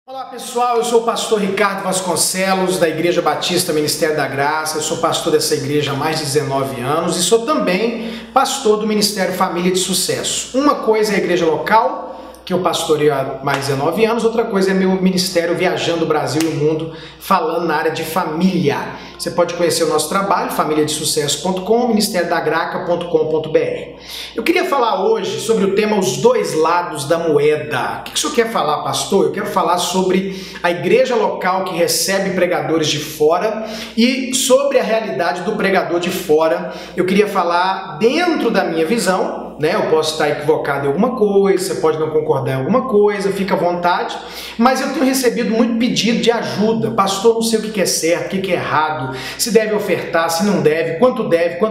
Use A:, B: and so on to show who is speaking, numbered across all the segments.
A: Olá pessoal, eu sou o pastor Ricardo Vasconcelos da Igreja Batista Ministério da Graça. Eu sou pastor dessa igreja há mais de 19 anos e sou também pastor do Ministério Família de Sucesso. Uma coisa é a igreja local, que eu pastoreio há mais de 19 anos, outra coisa é meu ministério viajando o Brasil e o mundo, falando na área de família. Você pode conhecer o nosso trabalho, familiadesucesso.com, ministériodagraca.com.br. Eu queria falar hoje sobre o tema Os Dois Lados da Moeda. O que o senhor quer falar, pastor? Eu quero falar sobre a igreja local que recebe pregadores de fora e sobre a realidade do pregador de fora. Eu queria falar dentro da minha visão, né? Eu posso estar equivocado em alguma coisa, você pode não concordar em alguma coisa, fica à vontade, mas eu tenho recebido muito pedido de ajuda. Pastor, não sei o que é certo, o que é errado, se deve ofertar, se não deve, quanto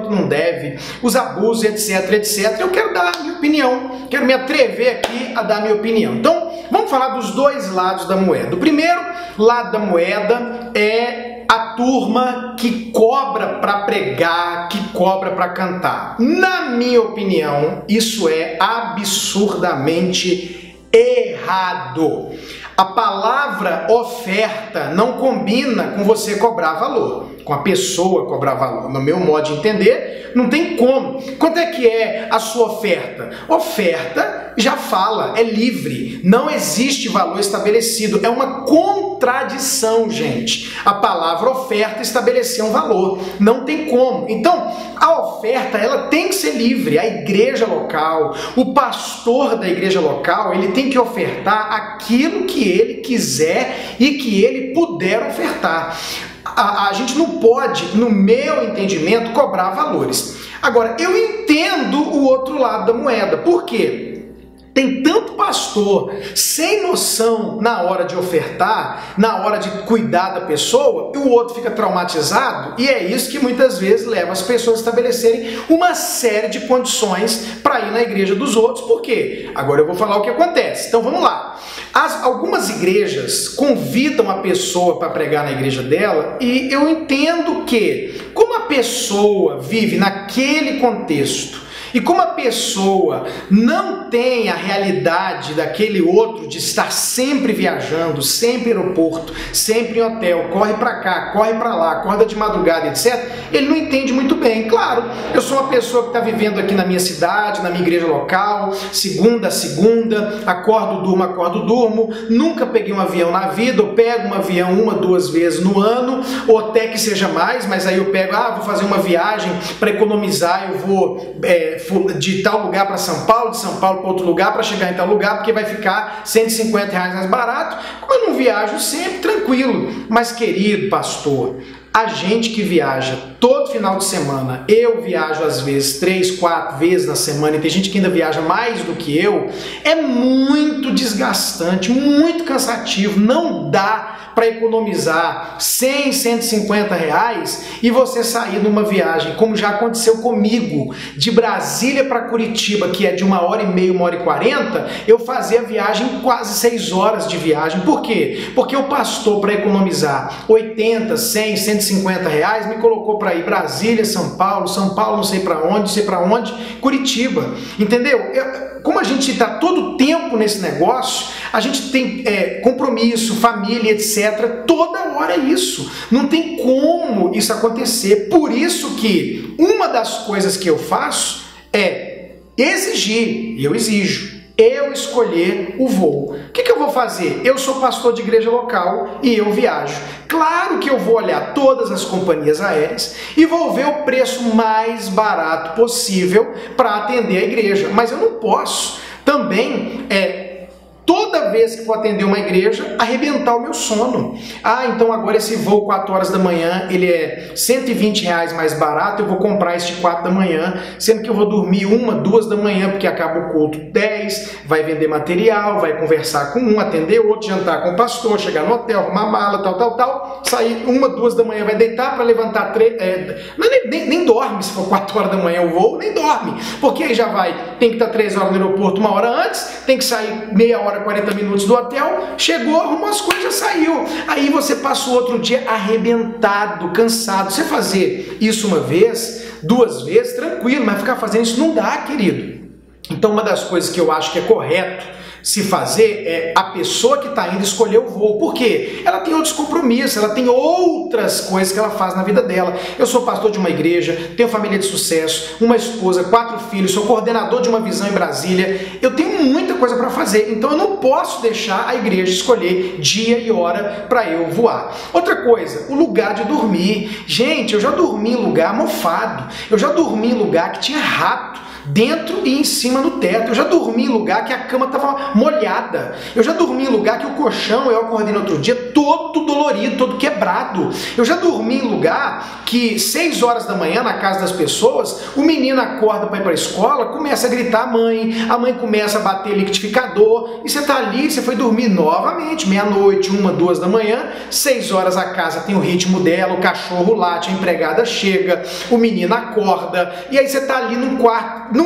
A: não deve, os abusos, etc, etc. Eu quero dar a minha opinião, quero me atrever aqui a dar a minha opinião. Então, vamos falar dos dois lados da moeda. O primeiro lado da moeda é a turma que cobra para pregar, que cobra para cantar. Na minha opinião, isso é absurdamente errado. A palavra oferta não combina com você cobrar valor, com a pessoa cobrar valor. No meu modo de entender, não tem como. Quanto é que é a sua oferta? Oferta já fala, é livre, não existe valor estabelecido. É uma contradição, gente. A palavra oferta estabelecer um valor, não tem como. Então, a oferta, ela tem que ser livre. A igreja local, o pastor da igreja local, ele tem que ofertar aquilo que ele quiser e que ele puder ofertar. A gente não pode, no meu entendimento, cobrar valores. Agora, eu entendo o outro lado da moeda. Por quê? Tem tanto pastor sem noção na hora de ofertar, na hora de cuidar da pessoa, e o outro fica traumatizado, e é isso que muitas vezes leva as pessoas a estabelecerem uma série de condições para ir na igreja dos outros. Por quê? Agora eu vou falar o que acontece. Então vamos lá. Algumas igrejas convidam a pessoa para pregar na igreja dela, e eu entendo que, como a pessoa vive naquele contexto, e como a pessoa não tem a realidade daquele outro de estar sempre viajando, sempre em aeroporto, sempre em hotel, corre para cá, corre para lá, acorda de madrugada, etc., ele não entende muito bem. Claro, eu sou uma pessoa que está vivendo aqui na minha cidade, na minha igreja local, segunda a segunda, acordo, durmo, nunca peguei um avião na vida, eu pego um avião uma, duas vezes no ano, ou até que seja mais, mas aí eu pego, vou fazer uma viagem para economizar, eu vou de tal lugar para São Paulo, de São Paulo para outro lugar, para chegar em tal lugar, porque vai ficar R$150 mais barato. Como eu não viajo sempre, tranquilo. Mas, querido pastor, a gente que viaja todo final de semana, eu viajo às vezes 3, 4 vezes na semana, e tem gente que ainda viaja mais do que eu, é muito desgastante, muito cansativo, não dá para economizar 100, R$150 e você sair numa viagem, como já aconteceu comigo, de Brasília para Curitiba, que é de 1h30, 1h40, eu fazia a viagem quase 6 horas de viagem. Por quê? Porque o pastor, para economizar 80, 100, R$150, me colocou para ir Brasília, São Paulo não sei para onde, Curitiba, entendeu? Como a gente está todo tempo nesse negócio, a gente tem compromisso, família, etc. Toda hora é isso. Não tem como isso acontecer. Por isso que uma das coisas que eu faço é exigir, e eu exijo, eu escolher o voo. O que eu vou fazer? Eu sou pastor de igreja local e eu viajo. Claro que eu vou olhar todas as companhias aéreas e vou ver o preço mais barato possível para atender a igreja. Mas eu não posso também toda vez que for atender uma igreja, arrebentar o meu sono. Então agora esse voo 4 horas da manhã, ele é R$120 mais barato, eu vou comprar este 4 da manhã, sendo que eu vou dormir 1, 2 da manhã, porque acaba o culto 10, vai vender material, vai conversar com um, atender outro, jantar com o pastor, chegar no hotel, arrumar mala, tal, sair 1, 2 da manhã, vai deitar para levantar 3, nem dorme se for 4 horas da manhã o voo, nem dorme, porque aí já tem que estar 3 horas no aeroporto 1 hora antes, tem que sair meia hora, 40 minutos do hotel, chegou, arrumou as coisas, já saiu. Aí você passa o outro dia arrebentado, cansado. Você fazer isso uma vez, 2 vezes, tranquilo, mas ficar fazendo isso não dá, querido. Então uma das coisas que eu acho que é correto se fazer é a pessoa que está indo escolher o voo. Por quê? Ela tem outros compromissos, ela tem outras coisas que ela faz na vida dela. Eu sou pastor de uma igreja, tenho família de sucesso, uma esposa, 4 filhos, sou coordenador de uma visão em Brasília. Eu tenho muita coisa para fazer, então eu não posso deixar a igreja escolher dia e hora para eu voar. Outra coisa, o lugar de dormir. Gente, eu já dormi em lugar mofado, eu já dormi em lugar que tinha rato dentro e em cima no teto. Eu já dormi em lugar que a cama estava molhada. Eu já dormi em lugar que o colchão, eu acordei no outro dia todo dolorido, todo quebrado. Eu já dormi em lugar que 6 horas da manhã, na casa das pessoas, o menino acorda para ir para a escola, começa a gritar a mãe começa a bater liquidificador, e você está ali, você foi dormir novamente, meia-noite, 1, 2 da manhã, 6 horas a casa tem o ritmo dela, o cachorro late, a empregada chega, o menino acorda, e aí você está ali num quarto,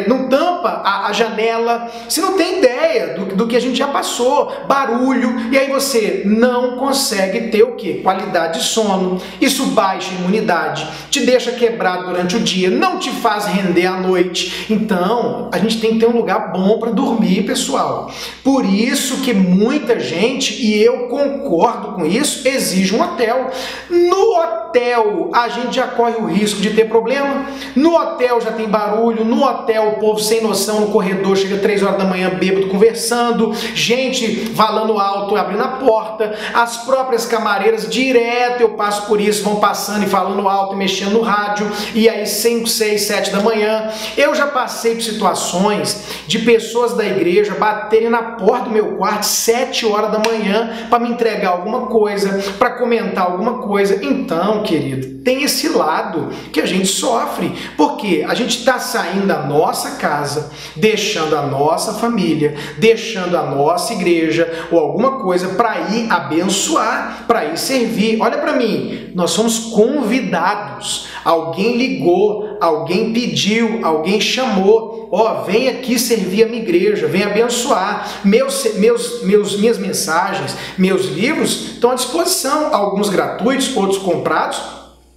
A: não tampa a janela, você não tem ideia do que a gente já passou, barulho, e aí você não consegue ter o quê? Qualidade de sono, isso baixa a imunidade, te deixa quebrado durante o dia, não te faz render à noite. Então, a gente tem que ter um lugar bom para dormir, pessoal. Por isso que muita gente, e eu concordo com isso, exige um hotel. No hotel, a gente já corre o risco de ter problema, no hotel já tem barulho, no hotel o povo sem noção no corredor, chega 3 horas da manhã bêbado conversando, gente falando alto abrindo a porta, as próprias camareiras, direto eu passo por isso, vão passando e falando alto e mexendo no rádio, e aí 5, 6, 7 da manhã, eu já passei por situações de pessoas da igreja baterem na porta do meu quarto 7 horas da manhã para me entregar alguma coisa, para comentar alguma coisa. Então, querido, tem esse lado que a gente sofre, porque a gente está saindo da nossa casa, deixando a nossa família, deixando a nossa igreja ou alguma coisa para ir abençoar, para ir servir. Olha para mim, nós somos convidados. Alguém ligou, alguém pediu, alguém chamou. Ó, vem aqui servir a minha igreja, vem abençoar. Minhas mensagens, meus livros estão à disposição, alguns gratuitos, outros comprados.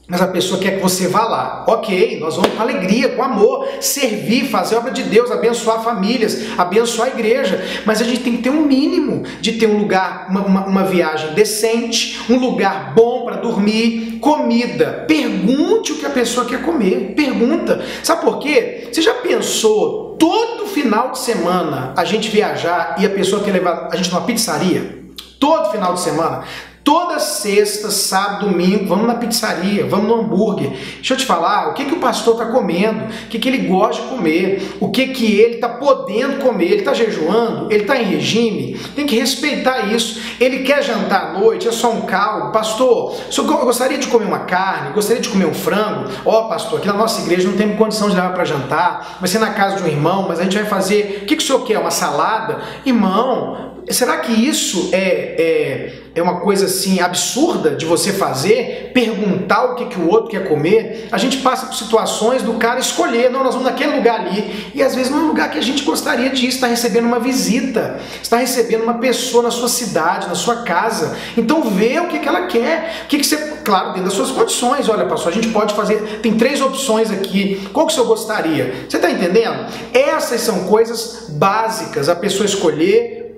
A: Mas a pessoa quer que você vá lá. Ok, nós vamos com alegria, com amor, servir, fazer a obra de Deus, abençoar famílias, abençoar a igreja. Mas a gente tem que ter um mínimo de ter um lugar, uma viagem decente, um lugar bom para dormir, comida. Pergunte o que a pessoa quer comer. Pergunta. Sabe por quê? Você já pensou todo final de semana a gente viajar e a pessoa quer levar a gente numa pizzaria? Todo final de semana. Toda sexta, sábado, domingo, vamos na pizzaria, vamos no hambúrguer. Deixa eu te falar, o que o pastor está comendo, o que ele gosta de comer, o que ele está podendo comer, ele está jejuando, ele está em regime, tem que respeitar isso. Ele quer jantar à noite, é só um caldo. Pastor, eu gostaria de comer uma carne, gostaria de comer um frango. Ó, pastor, aqui na nossa igreja não tem condição de levar para jantar, vai ser na casa de um irmão, mas a gente vai fazer, o que o senhor quer, uma salada? Irmão, será que isso é uma coisa assim absurda de você fazer? Perguntar o que o outro quer comer? A gente passa por situações do cara escolher, não, nós vamos naquele lugar ali, e às vezes não é um lugar que a gente gostaria de ir, está recebendo uma visita, está recebendo uma pessoa na sua cidade, na sua casa, então vê o que ela quer, o que você, claro, dentro das suas condições. Olha, pastor, a gente pode fazer, tem 3 opções aqui, qual que o senhor gostaria? Você está entendendo? Essas são coisas básicas, a pessoa escolher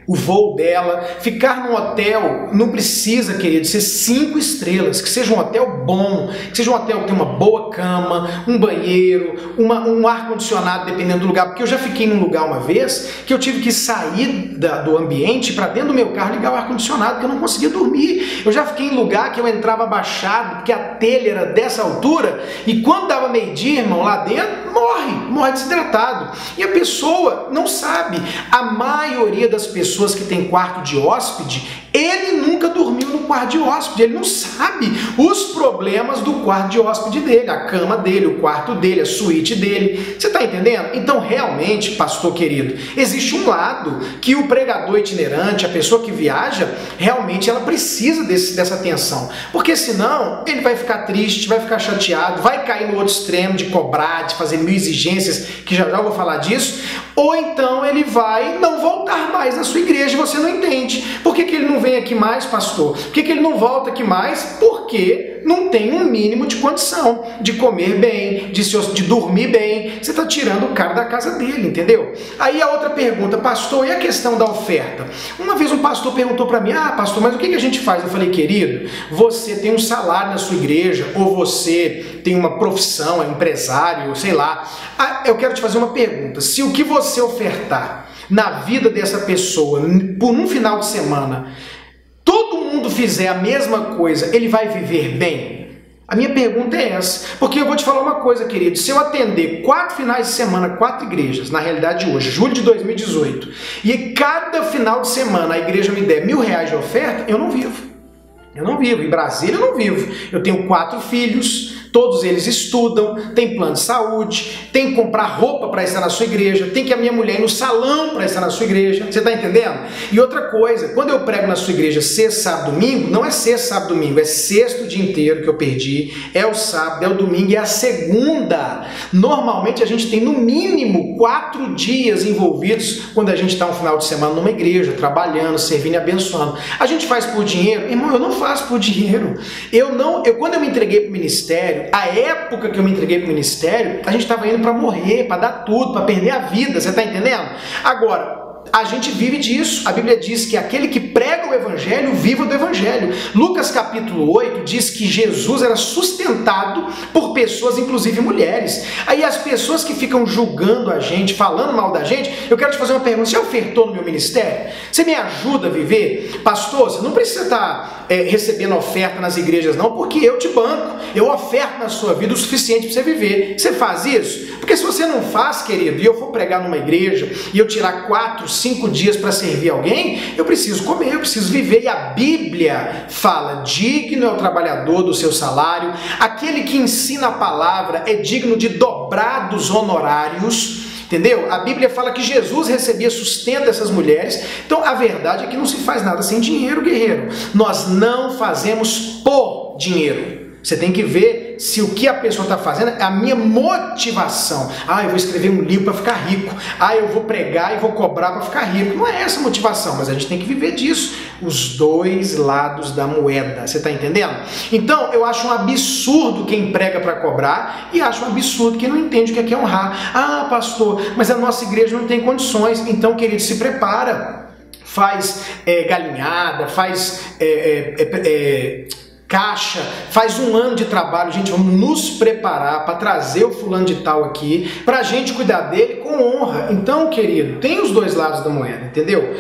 A: o voo dela, ficar num hotel, não precisa, querido, ser 5 estrelas, que seja um hotel bom, que seja um hotel que tenha uma boa cama, um banheiro, um ar-condicionado, dependendo do lugar, porque eu já fiquei num lugar uma vez que eu tive que sair do ambiente para dentro do meu carro ligar o ar-condicionado, porque eu não conseguia dormir. Eu já fiquei em lugar que eu entrava abaixado, porque a telha era dessa altura, e quando dava meio-dia, irmão, lá dentro, morre desidratado. E a pessoa não sabe. A maioria das pessoas que tem quarto de hóspede, ele nunca dormiu no quarto de hóspede, ele não sabe os problemas do quarto de hóspede dele, a cama dele, o quarto dele, a suíte dele. Você está entendendo? Então, realmente, pastor querido, existe um lado que o pregador itinerante, a pessoa que viaja, realmente ela precisa dessa atenção, porque senão ele vai ficar triste, vai ficar chateado, vai cair no outro extremo de cobrar, de fazer 1000 exigências, que já vou falar disso, ou então ele vai não voltar. voltar mais na sua igreja e você não entende. Por que ele não vem aqui mais, pastor? Por que ele não volta aqui mais? Porque não tem um mínimo de condição de comer bem, de dormir bem. Você está tirando o cara da casa dele, entendeu? Aí a outra pergunta, pastor, e a questão da oferta? Uma vez um pastor perguntou para mim, pastor, mas o que a gente faz? Eu falei, querido, você tem um salário na sua igreja, ou você tem uma profissão, é empresário, sei lá. Eu quero te fazer uma pergunta, se o que você ofertar na vida dessa pessoa, por um final de semana, todo mundo fizer a mesma coisa, ele vai viver bem? A minha pergunta é essa, porque eu vou te falar uma coisa, querido, se eu atender 4 finais de semana, 4 igrejas, na realidade hoje, julho de 2018, e cada final de semana a igreja me der R$1.000 de oferta, eu não vivo. Eu não vivo, em Brasília eu não vivo. Eu tenho 4 filhos, todos eles estudam, tem plano de saúde, tem que comprar roupa para estar na sua igreja, tem que a minha mulher ir no salão para estar na sua igreja, você está entendendo? E outra coisa, quando eu prego na sua igreja sexta, sábado, domingo, não é sexta, sábado, domingo, é sexto dia inteiro que eu perdi, é o sábado, é o domingo, é a segunda. Normalmente a gente tem no mínimo 4 dias envolvidos quando a gente está um final de semana numa igreja, trabalhando, servindo e abençoando. A gente faz por dinheiro? Irmão, eu não faço por dinheiro. Quando eu me entreguei para o ministério, a época que eu me entreguei para o ministério, a gente estava indo para morrer, para dar tudo, para perder a vida, você está entendendo? Agora, a gente vive disso. A Bíblia diz que aquele que prega o Evangelho, viva do Evangelho. Lucas capítulo 8 diz que Jesus era sustentado por pessoas, inclusive mulheres. Aí as pessoas que ficam julgando a gente, falando mal da gente, eu quero te fazer uma pergunta, você ofertou no meu ministério? Você me ajuda a viver? Pastor, você não precisa estar recebendo oferta nas igrejas não, porque eu te banco, eu oferto na sua vida o suficiente para você viver. Você faz isso? Porque se você não faz, querido, e eu for pregar numa igreja, e eu tirar 4, 5 dias para servir alguém, eu preciso comer, eu preciso viver. E a Bíblia fala, digno é o trabalhador do seu salário, aquele que ensina a palavra é digno de dobrados honorários. Entendeu? A Bíblia fala que Jesus recebia sustento dessas mulheres. Então a verdade é que não se faz nada sem dinheiro, guerreiro. Nós não fazemos por dinheiro. Você tem que ver se o que a pessoa está fazendo é a minha motivação. Eu vou escrever um livro para ficar rico. Eu vou pregar e vou cobrar para ficar rico. Não é essa a motivação, mas a gente tem que viver disso. Os dois lados da moeda. Você está entendendo? Então, eu acho um absurdo quem prega para cobrar e acho um absurdo quem não entende o que é honrar. Pastor, mas a nossa igreja não tem condições. Então, querido, se prepara. Faz galinhada, faz... caixa, faz 1 ano de trabalho, gente, vamos nos preparar para trazer o fulano de tal aqui, para a gente cuidar dele com honra. Então, querido, tem os dois lados da moeda, entendeu?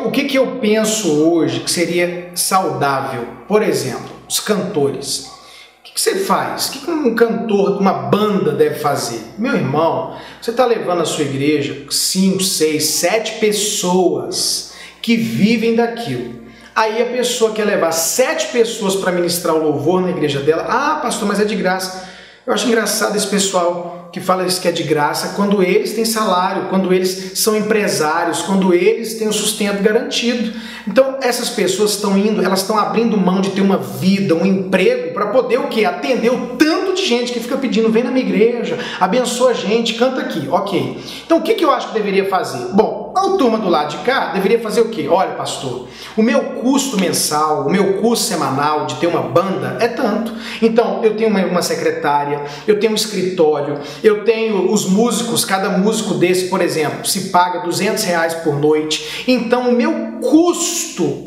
A: O que eu penso hoje que seria saudável? Por exemplo, os cantores. O que você faz? O que um cantor, uma banda deve fazer? Meu irmão, você está levando a sua igreja 5, 6, 7 pessoas que vivem daquilo. Aí a pessoa quer levar 7 pessoas para ministrar o louvor na igreja dela. Pastor, mas é de graça. Eu acho engraçado esse pessoal que fala isso que é de graça, quando eles têm salário, quando eles são empresários, quando eles têm o sustento garantido. Então essas pessoas estão indo, elas estão abrindo mão de ter uma vida, um emprego, para poder o quê? Atender o tanto de gente que fica pedindo, vem na minha igreja, abençoa a gente, canta aqui, ok. Então o que eu acho que deveria fazer? Bom, a turma do lado de cá deveria fazer o quê? Olha, pastor, o meu custo mensal, o meu custo semanal de ter uma banda é tanto. Então eu tenho uma secretária, eu tenho um escritório, eu tenho os músicos, cada músico desse, por exemplo, se paga R$200 por noite. Então o meu custo,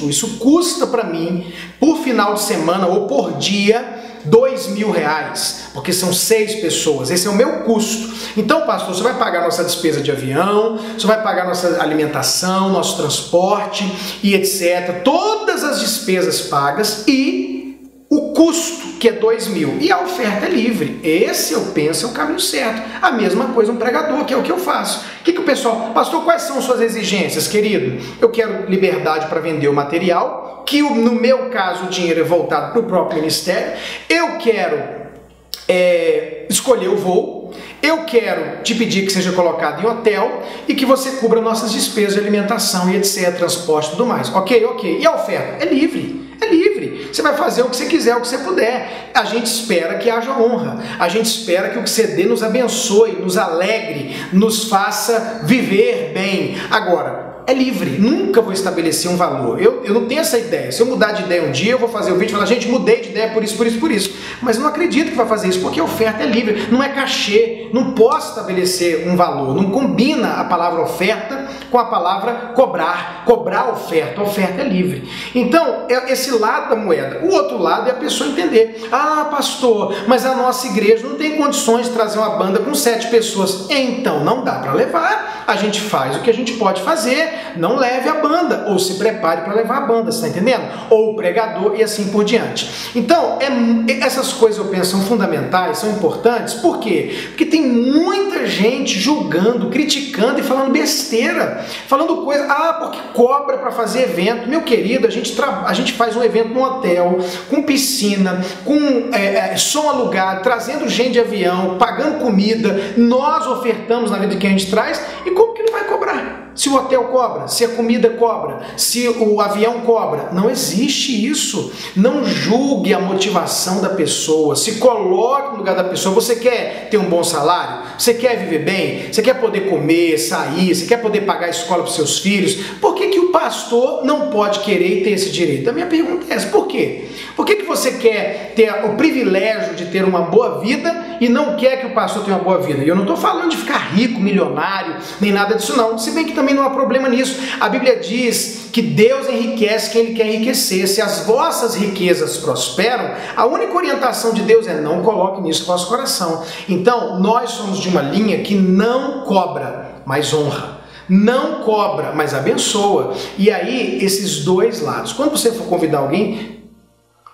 A: isso custa para mim, por final de semana ou por dia, R$2.000, porque são 6 pessoas, esse é o meu custo. Então, pastor, você vai pagar nossa despesa de avião, você vai pagar nossa alimentação, nosso transporte e etc. Todas as despesas pagas e o custo, que é R$2.000, e a oferta é livre. Esse, eu penso, é o caminho certo. A mesma coisa um pregador, que é o que eu faço. O que o pessoal... Pastor, quais são suas exigências, querido? Eu quero liberdade para vender o material, que no meu caso o dinheiro é voltado para o próprio ministério. Eu quero escolher o voo. Eu quero te pedir que seja colocado em hotel e que você cubra nossas despesas de alimentação e etc, transporte e tudo mais. Ok. E a oferta? É livre. É livre. Você vai fazer o que você quiser, o que você puder. A gente espera que haja honra. A gente espera que o que você dê nos abençoe, nos alegre, nos faça viver bem. Agora, é livre, nunca vou estabelecer um valor. Eu não tenho essa ideia. Se eu mudar de ideia um dia, eu vou fazer o vídeo e falar, gente, mudei de ideia por isso, por isso, por isso. Mas eu não acredito que vai fazer isso, porque a oferta é livre, não é cachê, não posso estabelecer um valor, não combina a palavra oferta com a palavra cobrar. Cobrar oferta, a oferta é livre. Então, é esse lado da moeda. O outro lado é a pessoa entender, ah, pastor, mas a nossa igreja não tem condições de trazer uma banda com 7 pessoas. Então, não dá para levar, a gente faz o que a gente pode fazer, não leve a banda, ou se prepare para levar a banda, você está entendendo? Ou o pregador e assim por diante. Então, essas coisas eu penso são fundamentais, são importantes, por quê? Porque tem muita gente julgando, criticando e falando besteira, falando coisa, porque cobra para fazer evento. Meu querido, a gente faz um evento num hotel, com piscina, com som alugado, trazendo gente de avião, pagando comida, nós ofertamos na vida de quem a gente traz, e como que não vai cobrar? Se o hotel cobra, se a comida cobra, se o avião cobra, não existe isso. Não julgue a motivação da pessoa, se coloque no lugar da pessoa. Você quer ter um bom salário? Você quer viver bem? Você quer poder comer, sair? Você quer poder pagar a escola para os seus filhos? Por que que o pastor não pode querer ter esse direito? A minha pergunta é essa, por quê? Por que que você quer ter o privilégio de ter uma boa vida e não quer que o pastor tenha uma boa vida? E eu não estou falando de ficar rico, milionário, nem nada disso não, se bem que também não há problema nisso. A Bíblia diz que Deus enriquece quem Ele quer enriquecer. Se as vossas riquezas prosperam, a única orientação de Deus é não coloque nisso no vosso coração. Então, nós somos de uma linha que não cobra, mas honra. Não cobra, mas abençoa. E aí, esses dois lados. Quando você for convidar alguém,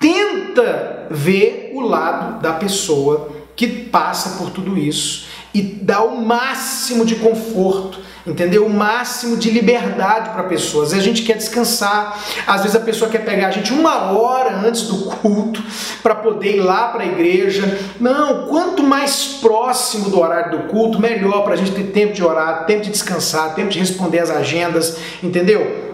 A: tenta ver o lado da pessoa que passa por tudo isso e dá o máximo de conforto, entendeu? O máximo de liberdade para a pessoa. Às vezes a gente quer descansar, às vezes a pessoa quer pegar a gente 1 hora antes do culto para poder ir lá para a igreja. Não, quanto mais próximo do horário do culto, melhor, para a gente ter tempo de orar, tempo de descansar, tempo de responder as agendas, entendeu?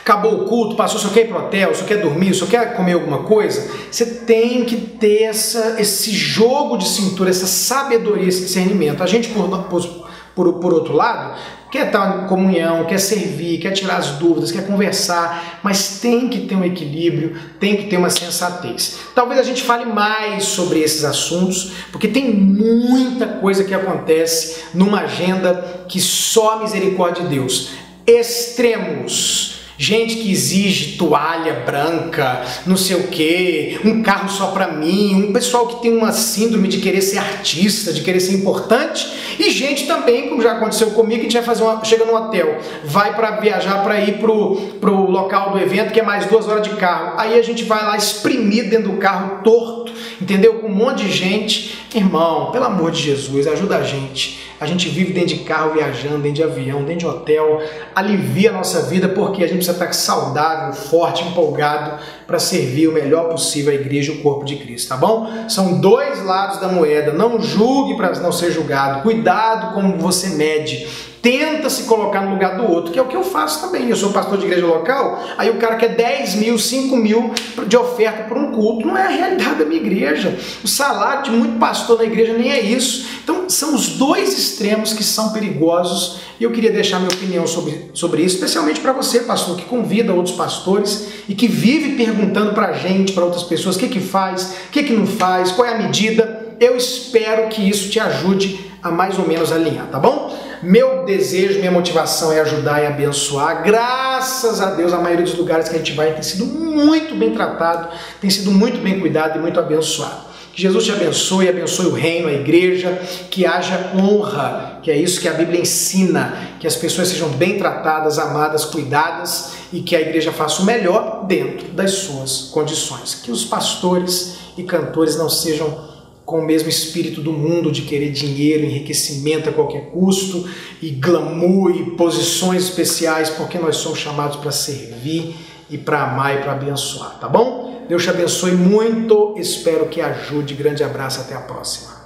A: Acabou o culto, passou, só quer ir para o hotel, só quer dormir, só quer comer alguma coisa. Você tem que ter esse jogo de cintura, essa sabedoria, esse discernimento. A gente, por outro lado, quer estar em comunhão, quer servir, quer tirar as dúvidas, quer conversar, mas tem que ter um equilíbrio, tem que ter uma sensatez. Talvez a gente fale mais sobre esses assuntos, porque tem muita coisa que acontece numa agenda que só a misericórdia de Deus. Extremos. Gente que exige toalha branca, não sei o que, um carro só pra mim, um pessoal que tem uma síndrome de querer ser artista, de querer ser importante, e gente também, como já aconteceu comigo, que a gente vai chega no hotel, vai para viajar para ir pro local do evento, que é mais 2 horas de carro, aí a gente vai lá exprimir dentro do carro torto, entendeu? Com um monte de gente. Irmão, pelo amor de Jesus, ajuda a gente. A gente vive dentro de carro, viajando, dentro de avião, dentro de hotel, alivia a nossa vida, porque a gente precisa estar saudável, forte, empolgado para servir o melhor possível a igreja e o corpo de Cristo, tá bom? São 2 lados da moeda, não julgue para não ser julgado, cuidado como você mede. Tenta se colocar no lugar do outro, que é o que eu faço também. Eu sou pastor de igreja local, aí o cara quer 10 mil, 5 mil de oferta por um culto. Não é a realidade da minha igreja. O salário de muito pastor na igreja nem é isso. Então são os 2 extremos que são perigosos, e eu queria deixar minha opinião sobre isso, especialmente para você, pastor, que convida outros pastores e que vive perguntando para a gente, para outras pessoas, o que faz, o que não faz, qual é a medida. Eu espero que isso te ajude a mais ou menos alinhar, tá bom? Meu desejo, minha motivação é ajudar e abençoar. Graças a Deus, a maioria dos lugares que a gente vai tem sido muito bem tratado, tem sido muito bem cuidado e muito abençoado. Que Jesus te abençoe, abençoe o reino, a igreja, que haja honra, que é isso que a Bíblia ensina, que as pessoas sejam bem tratadas, amadas, cuidadas, e que a igreja faça o melhor dentro das suas condições. Que os pastores e cantores não sejam com o mesmo espírito do mundo de querer dinheiro, enriquecimento a qualquer custo, e glamour e posições especiais, porque nós somos chamados para servir e para amar e para abençoar, tá bom? Deus te abençoe muito, espero que ajude. Grande abraço, até a próxima.